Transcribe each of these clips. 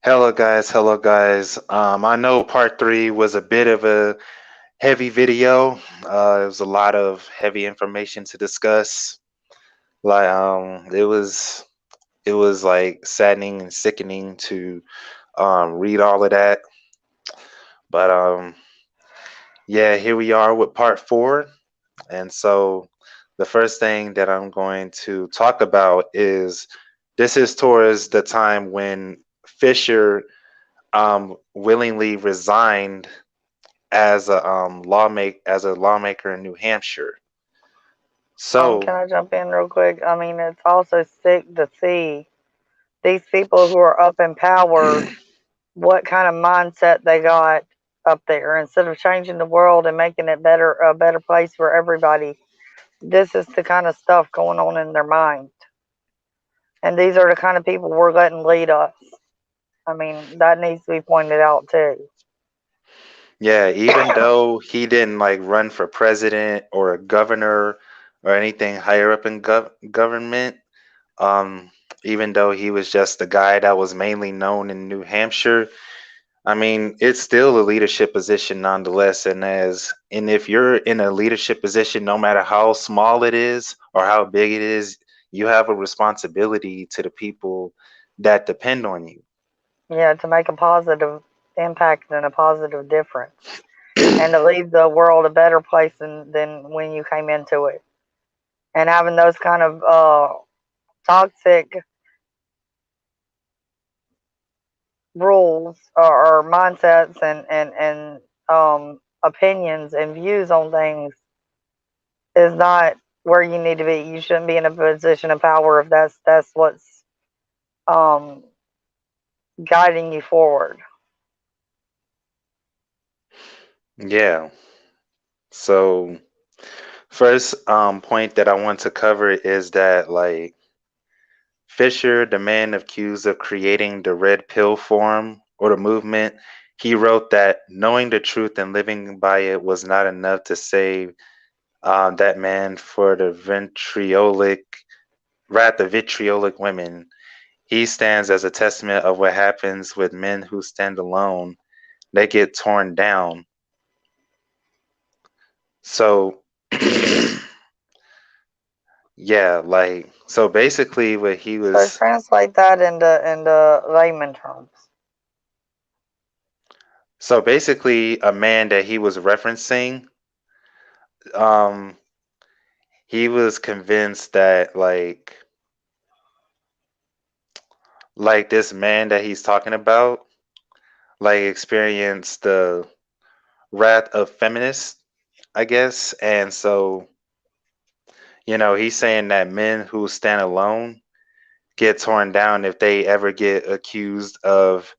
Hello, guys. Hello, guys. I know part three was a bit of a heavy video. It was a lot of heavy information to discuss. Like, it was like saddening and sickening to read all of that. But yeah, here we are with part four. And so, the first thing that I'm going to talk about is this is towards the time when Fisher willingly resigned as a lawmaker in New Hampshire. Can So I jump in real quick? I mean, it's also sick to see these people who are up in power, what kind of mindset they got up there. Instead of changing the world and making it a better place for everybody, this is the kind of stuff going on in their mind. And these are the kind of people we're letting lead us. I mean, that needs to be pointed out too. yeah, even though he didn't like run for president or a governor or anything higher up in government, um, even though he was just a guy that was mainly known in New Hampshire, I mean, it's still a leadership position nonetheless. And if you're in a leadership position, no matter how small it is or how big it is, you have a responsibility to the people that depend on you. Yeah, to make a positive impact and a positive difference. And to leave the world a better place than when you came into it. And having those kind of toxic rules or mindsets and opinions and views on things is not where you need to be. You shouldn't be in a position of power if that's what's um, guiding you forward. Yeah. So first point that I want to cover is that like Fisher, the man accused of creating the red pill forum or the movement, he wrote that knowing the truth and living by it was not enough to save that man for the vitriolic women. He stands as a testament of what happens with men who stand alone. They get torn down. So yeah, like so basically what he So was translate that into layman terms. so basically a man that he was referencing, um, he was convinced that like this man that he's talking about like experienced the wrath of feminists, I guess. And so, he's saying that men who stand alone get torn down if they ever get accused of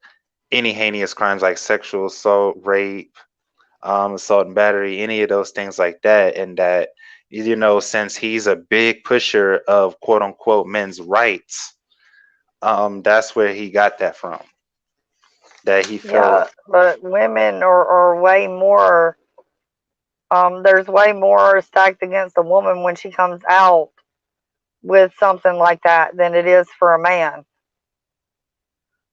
any heinous crimes like sexual assault, rape, assault and battery, any of those things like that. And that, since he's a big pusher of quote unquote men's rights, that's where he got that from. That he felt, Yeah, but women are way more. There's way more stacked against a woman when she comes out with something like that than it is for a man.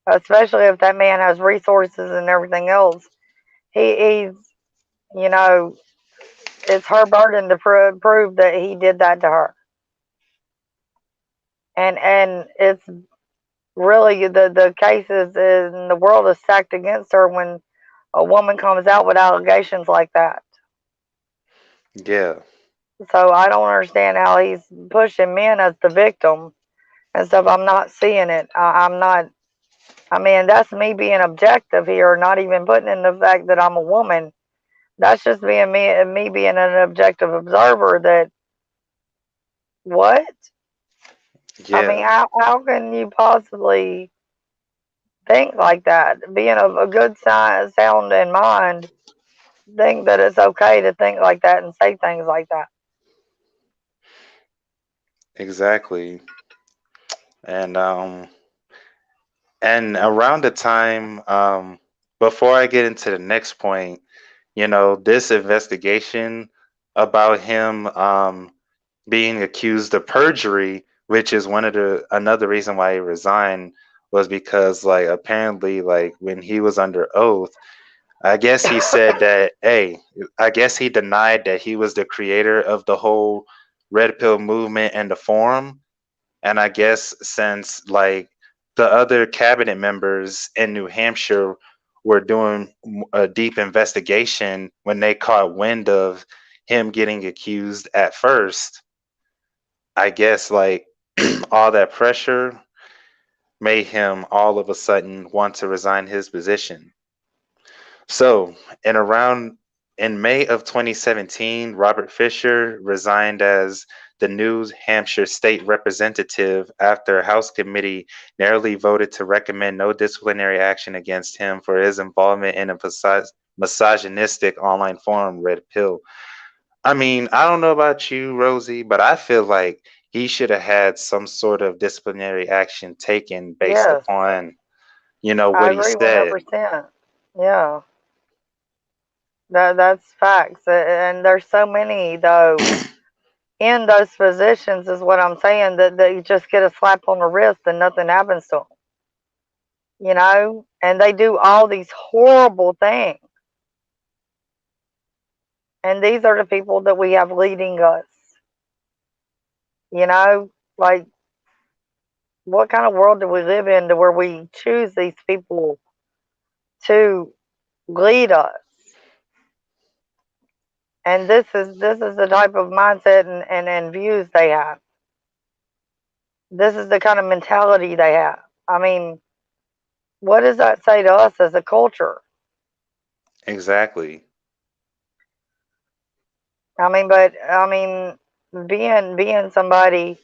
Especially if that man has resources and everything else. He's, you know, it's her burden to prove that he did that to her. And it's really the cases in the world is stacked against her when a woman comes out with allegations like that. yeah, So I don't understand how he's pushing men as the victim and stuff. I'm not seeing it. I'm not. I mean, that's me being objective here, not even putting in the fact that I'm a woman. That's just being me being an objective observer. That what? I mean, yeah, how can you possibly think like that? Being of a good sound in mind, think that it's okay to think like that and say things like that. exactly. And around the time, before I get into the next point, this investigation about him being accused of perjury, which is one of the another reason why he resigned, was because like apparently like when he was under oath, I guess he said that, hey, I guess he denied that he was the creator of the whole red pill movement and the forum. And I guess since like the other cabinet members in New Hampshire were doing a deep investigation when they caught wind of him getting accused at first, I guess like all that pressure made him all of a sudden want to resign his position. So, in May of 2017, Robert Fisher resigned as the New Hampshire state representative after a House committee narrowly voted to recommend no disciplinary action against him for his involvement in a misogynistic online forum, Red Pill. I mean, I don't know about you, Rosie, but I feel like he should have had some sort of disciplinary action taken based Yes, upon, I what he agree said. 100%. Yeah, that's facts. And there's so many though in those positions is what I'm saying that you just get a slap on the wrist and nothing happens to them. And they do all these horrible things. And these are the people that we have leading us. You know, like what kind of world do we live in to where we choose these people to lead us? And this is the type of mindset and views they have. This is the kind of mentality they have. I mean, what does that say to us as a culture? Exactly. Being somebody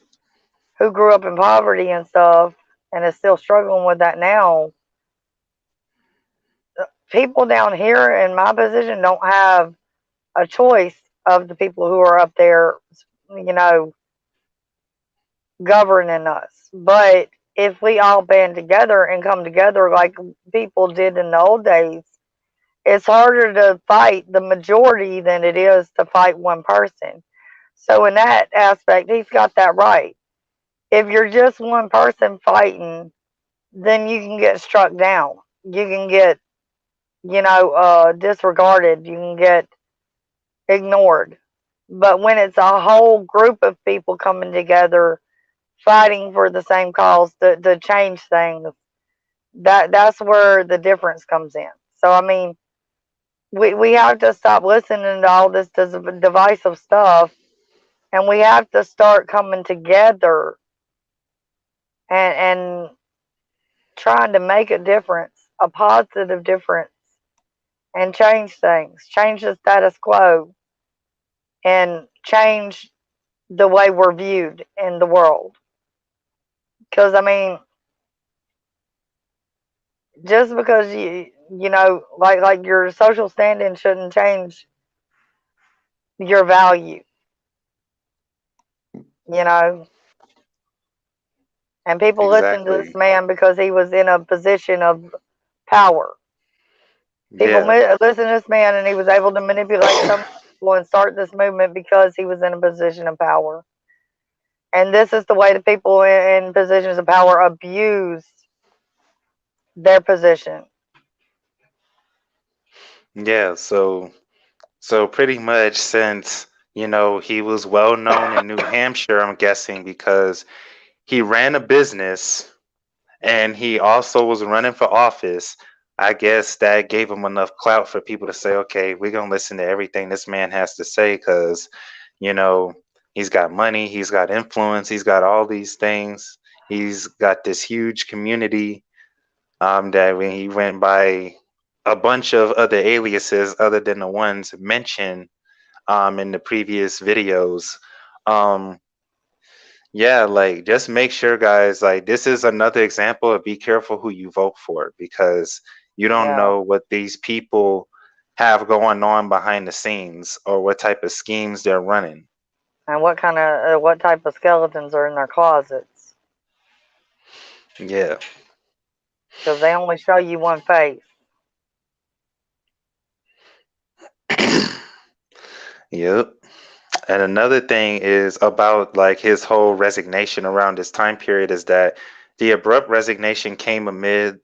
who grew up in poverty and stuff and is still struggling with that now, people down here in my position don't have a choice of the people who are up there, you know, governing us. But if we all band together and come together like people did in the old days, it's harder to fight the majority than it is to fight one person. So in that aspect, he's got that right. If you're just one person fighting, then you can get struck down. You can get, disregarded. You can get ignored. But when it's a whole group of people coming together, fighting for the same cause to change things, that's where the difference comes in. So I mean, we have to stop listening to all this divisive stuff, and we have to start coming together and trying to make a difference, a positive difference, and change things, change the status quo, and change the way we're viewed in the world. Because I mean, just because like your social standing shouldn't change your value, you know. And people listen to this Exactly. man because he was in a position of power. People Yeah. listen to this man, and he was able to manipulate some people and start this movement because he was in a position of power. And this is the way the people in positions of power abuse their position. Yeah. So pretty much since, he was well known in New Hampshire, I'm guessing because he ran a business and he also was running for office. I guess that gave him enough clout for people to say, okay, we're going to listen to everything this man has to say because, you know, he's got money, he's got influence, he's got all these things. He's got this huge community that when he went by a bunch of other aliases other than the ones mentioned in the previous videos. Um, yeah, like just make sure, guys, like this is another example of be careful who you vote for because you don't Yeah. know what these people have going on behind the scenes or what type of schemes they're running. And what type of skeletons are in their closets? Yeah. Because they only show you one face. Yep. And another thing is about like his whole resignation around this time period is that The abrupt resignation came amid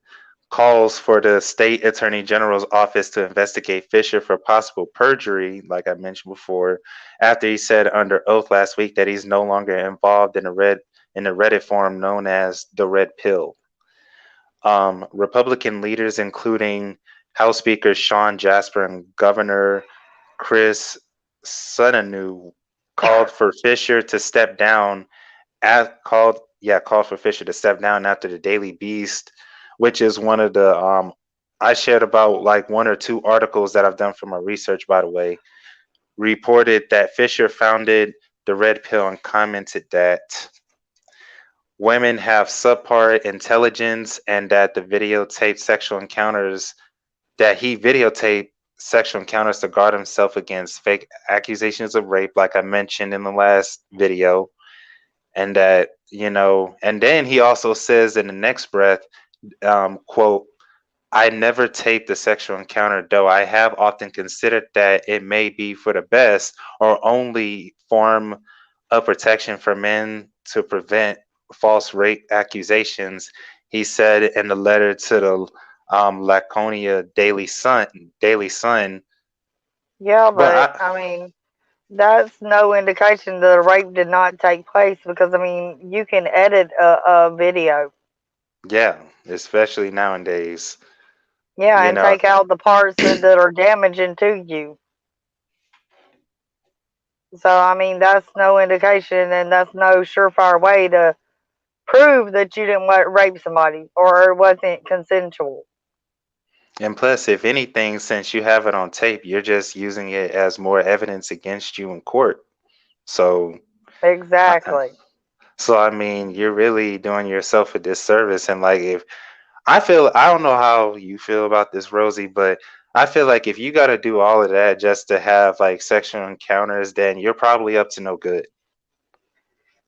calls for the state attorney general's office to investigate Fisher for possible perjury, like I mentioned before, after he said under oath last week that he's no longer involved in the Reddit forum known as the Red Pill. Republican leaders, including House Speaker Sean Jasper and Governor Chris Sununu, called for Fisher to step down. Called for Fisher to step down after the Daily Beast, which is one of the I shared about like one or two articles that I've done for my research, by the way, reported that Fisher founded the Red Pill and commented that women have subpar intelligence and that the videotaped sexual encounters that he videotaped sexual encounters to guard himself against fake accusations of rape, like I mentioned in the last video, and that, and then he also says in the next breath, quote, I never taped a sexual encounter, though I have often considered that it may be for the best or only form of protection for men to prevent false rape accusations, he said in the letter to the Laconia Daily Sun. Yeah, But but I mean, that's no indication that a rape did not take place because I mean, you can edit a video. yeah, especially nowadays, Yeah, you and know, take out the parts that are damaging to you. So I mean, that's no indication, and that's no surefire way to prove that you didn't rape somebody or it wasn't consensual. and plus, if anything, since you have it on tape, you're just using it as more evidence against you in court. So, uh, Exactly. so I mean, you're really doing yourself a disservice. And like, if I don't know how you feel about this, Rosie, but I feel like if you got to do all of that just to have like sexual encounters, then you're probably up to no good.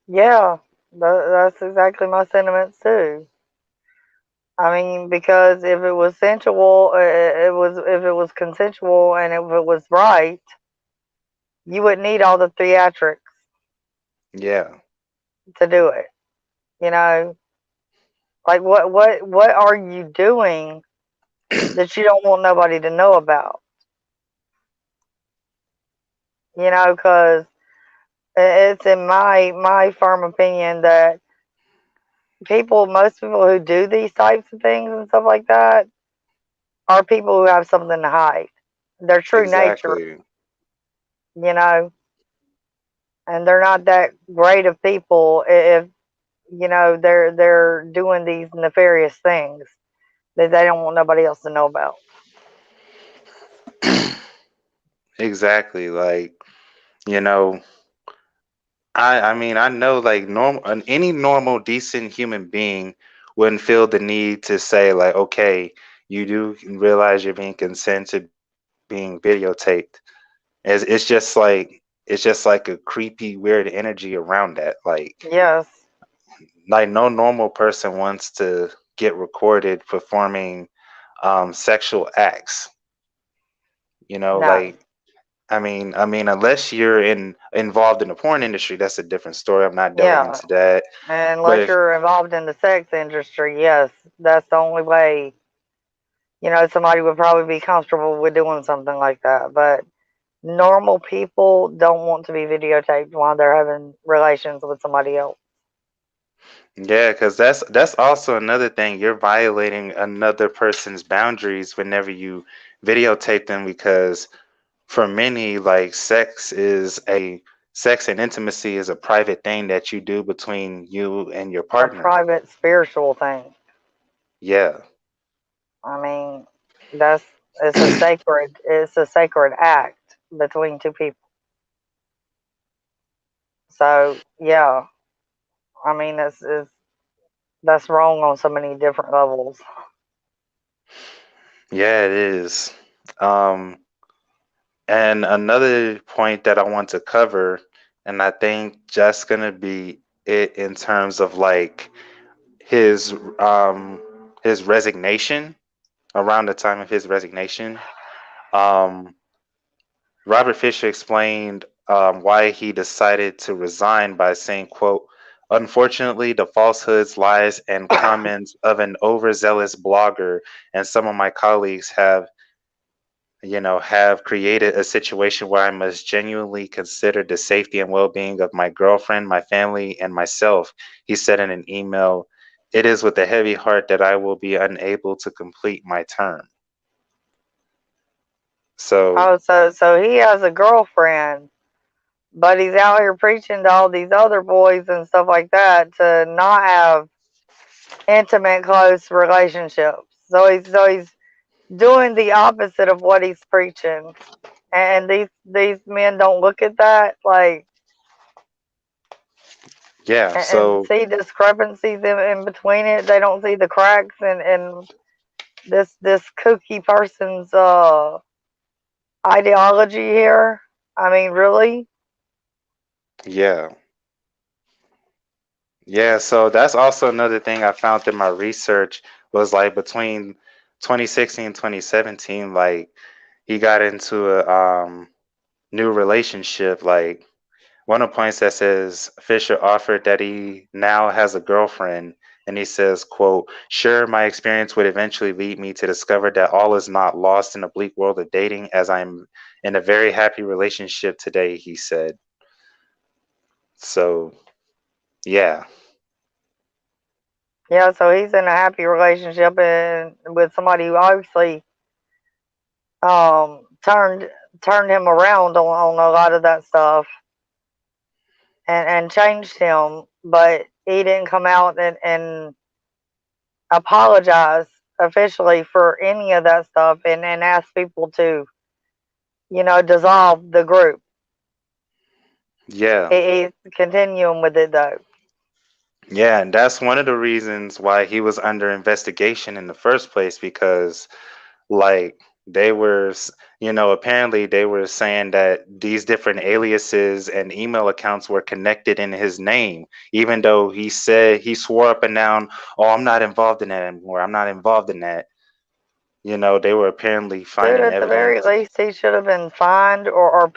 Yeah, that's exactly my sentiments too. I mean, because if it was sensual, it was if it was consensual and if it was right, you wouldn't need all the theatrics Yeah. to do it. You know, like what are you doing that you don't want nobody to know about? You know, because it's in my firm opinion that most people who do these types of things and stuff like that are people who have something to hide. Their true nature, Exactly. you know, and they're not that great of people if they're doing these nefarious things that they don't want nobody else to know about. Exactly. Like, you know, I mean, I know like any normal decent human being wouldn't feel the need to say like, okay, you do realize you're being consent to being videotaped. It's just like a creepy, weird energy around that. Yes. Like no normal person wants to get recorded performing sexual acts. No. Like I mean, unless you're involved in the porn industry, that's a different story. I'm not delving Yeah. into that. And But unless you're involved in the sex industry, yes, that's the only way, somebody would probably be comfortable with doing something like that. But normal people don't want to be videotaped while they're having relations with somebody else. yeah, because that's also another thing. You're violating another person's boundaries whenever you videotape them, because for many, like sex and intimacy is a private thing that you do between you and your A partner. private spiritual thing. Yeah. I mean, that's it's a sacred act between two people. So yeah, I mean that's wrong on so many different levels. Yeah, it is. Um, and another point that I want to cover, and I think just gonna be it in terms of like his um his resignation, around the time of his resignation. Um, Robert Fisher explained why he decided to resign by saying, quote, Unfortunately, the falsehoods, lies, and comments of an overzealous blogger and some of my colleagues have created a situation where I must genuinely consider the safety and well-being of my girlfriend, my family, and myself. He said in an email, "It is with a heavy heart that I will be unable to complete my term." So, Oh, so he has a girlfriend, but he's out here preaching to all these other boys and stuff like that to not have intimate, close relationships. So he's doing the opposite of what he's preaching, and these men don't look at that like yeah, and so see discrepancies in between it. They don't see the cracks in this kooky person's ideology here. I mean, really? yeah. Yeah, so that's also another thing I found in my research was like between 2016 and 2017, like he got into a new relationship. Like one of the points that says Fisher offered that he now has a girlfriend, and he says, quote, "Sure, my experience would eventually lead me to discover that all is not lost in the bleak world of dating, as I'm in a very happy relationship today," he said. So yeah. Yeah, so he's in a happy relationship and with somebody who obviously turned him around on a lot of that stuff and changed him, but he didn't come out and apologize officially for any of that stuff and ask people to, dissolve the group. Yeah. He's continuing with it though. Yeah, and that's one of the reasons why he was under investigation in the first place because like they were apparently they were saying that these different aliases and email accounts were connected in his name even though he swore up and down, "Oh, I'm not involved in that anymore. I'm not involved in that." They were apparently Dude, finding at the very evidence. least, he should have been fined or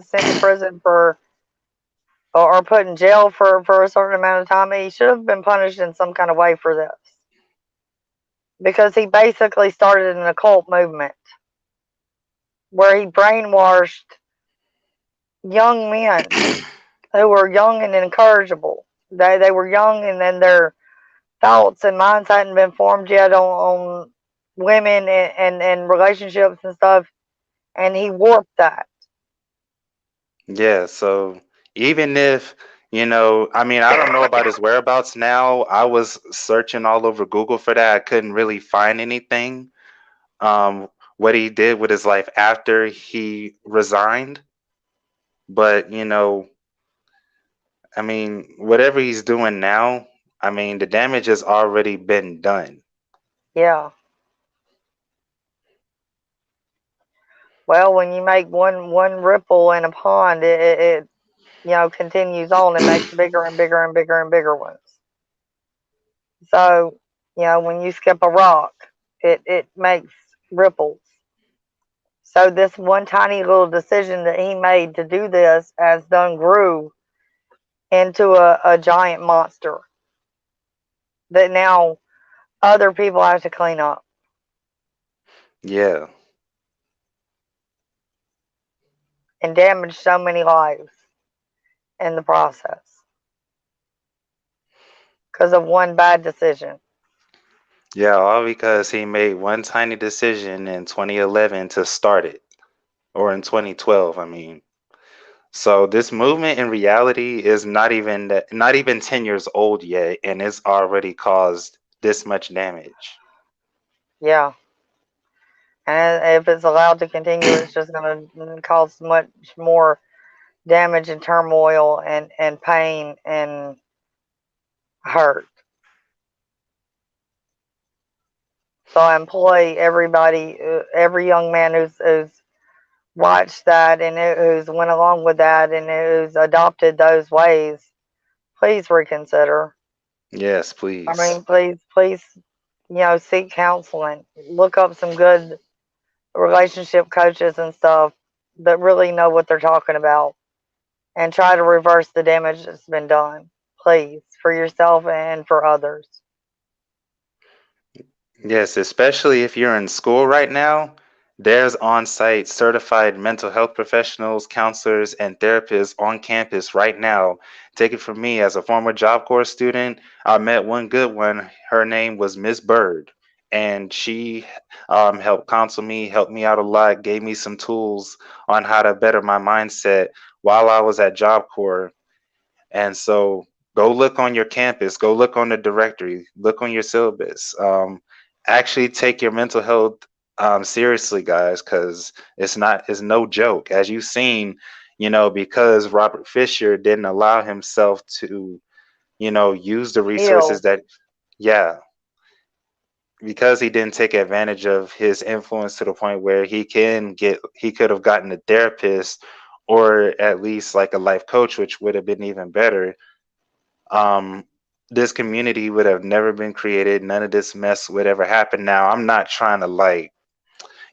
sent to prison for or put in jail for a certain amount of time. He should have been punished in some kind of way for this because he basically started an occult movement where he brainwashed young men who were young and incorrigible. They were young and then their thoughts and minds hadn't been formed yet on women and relationships and stuff, and he warped that. Yeah, so even if, I mean, I don't know about his whereabouts now. I was searching all over Google for that. I couldn't really find anything. What he did with his life after he resigned. But, I mean, whatever he's doing now, I mean, the damage has already been done. Yeah. Well, when you make one ripple in a pond, it continues on and makes bigger and bigger and bigger and bigger ones. So, when you skip a rock, it makes ripples. So this one tiny little decision that he made to do this has done grew into a giant monster that now other people have to clean up Yeah. and damage so many lives in the process because of one bad decision. Yeah, all because he made one tiny decision in 2011 to start it, or in 2012, I mean. So this movement in reality is not even 10 years old yet, and it's already caused this much damage. Yeah. And if it's allowed to continue, it's just going to cause much more damage and turmoil and pain and hurt. So I employ everybody, every young man who's watched that and who's went along with that and who's adopted those ways, please reconsider. Yes, I please. mean, please, seek counseling. Look up some good relationship coaches and stuff that really know what they're talking about and try to reverse the damage that's been done. Please, for yourself and for others. Yes, especially if you're in school right now, there's on-site certified mental health professionals, counselors, and therapists on campus right now. Take it from me, as a former Job Corps student, I met one good one. Her name was Miss Bird, and she helped counsel me, helped me out a lot, gave me some tools on how to better my mindset while I was at Job Corps. And so go look on your campus, go look on the directory, look on your syllabus. Actually take your mental health seriously, guys, because it's no joke. As you've seen, because Robert Fisher didn't allow himself to, use the resources Heal. that, yeah, because he didn't take advantage of his influence to the point where he could have gotten a therapist or at least like a life coach, which would have been even better. um, this community would have never been created. None of this mess would ever happen. Now, I'm not trying to like,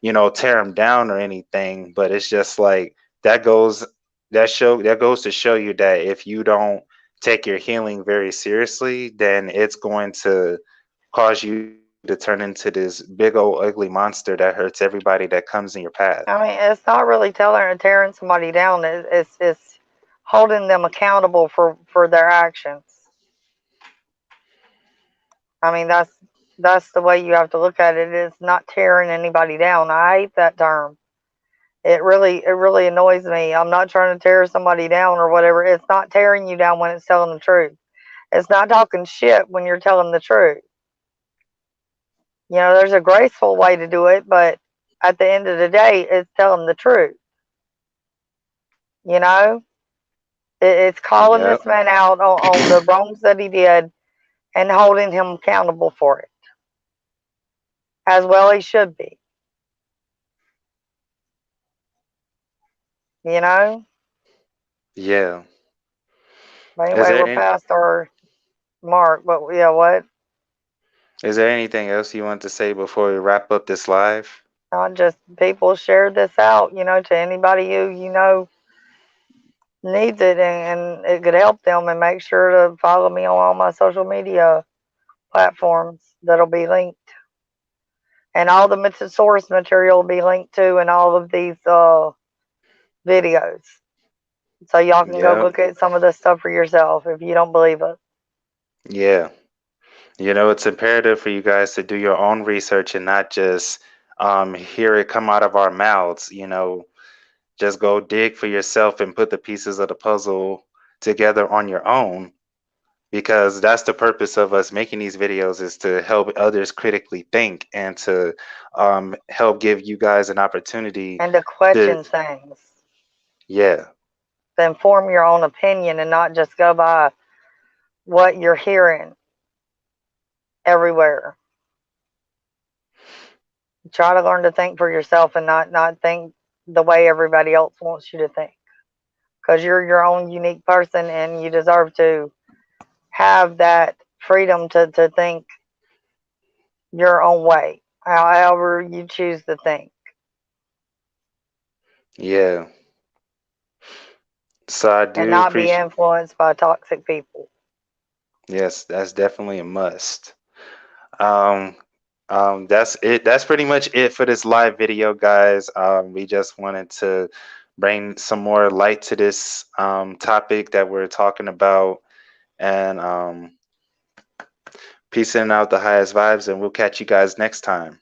tear them down or anything, but it's just like that goes that goes to show you that if you don't take your healing very seriously, then it's going to cause you to turn into this big old ugly monster that hurts everybody that comes in your path. I mean, it's not really tearing somebody down. It's holding them accountable for their actions. I mean, that's the way you have to look at it. It's not tearing anybody down. I hate that term. It really annoys me. I'm not trying to tear somebody down or whatever. It's not tearing you down when it's telling the truth. It's not talking shit when you're telling the truth. There's a graceful way to do it, but at the end of the day, it's telling the truth. You know, it's calling Yep. this man out on the wrongs that he did and holding him accountable for it, as well he should be. You know. Yeah. But Is anyway, there we're any, past our mark. But yeah, what? is there anything else you want to say before we wrap up this live? Not just people share this out. To anybody who needs it and it could help them. And make sure to follow me on all my social media platforms that'll be linked. And all the source material will be linked to in all of these videos. So y'all can go Yep. look at some of this stuff for yourself if you don't believe it. Yeah. It's imperative for you guys to do your own research and not just hear it come out of our mouths. Just go dig for yourself and put the pieces of the puzzle together on your own, because that's the purpose of us making these videos, is to help others critically think and to help give you guys an opportunity And to to, question things. yeah, To inform your own opinion and not just go by what you're hearing everywhere. Try to learn to think for yourself and not think the way everybody else wants you to think. Because you're your own unique person and you deserve to have that freedom to think your own way, however you choose to think. yeah. So I And do not be appreciate, influenced by toxic people. yes, that's definitely a must. Um, that's it. That's pretty much it for this live video, guys. We just wanted to bring some more light to this topic that we're talking about, and peacing out the highest vibes, and we'll catch you guys next time.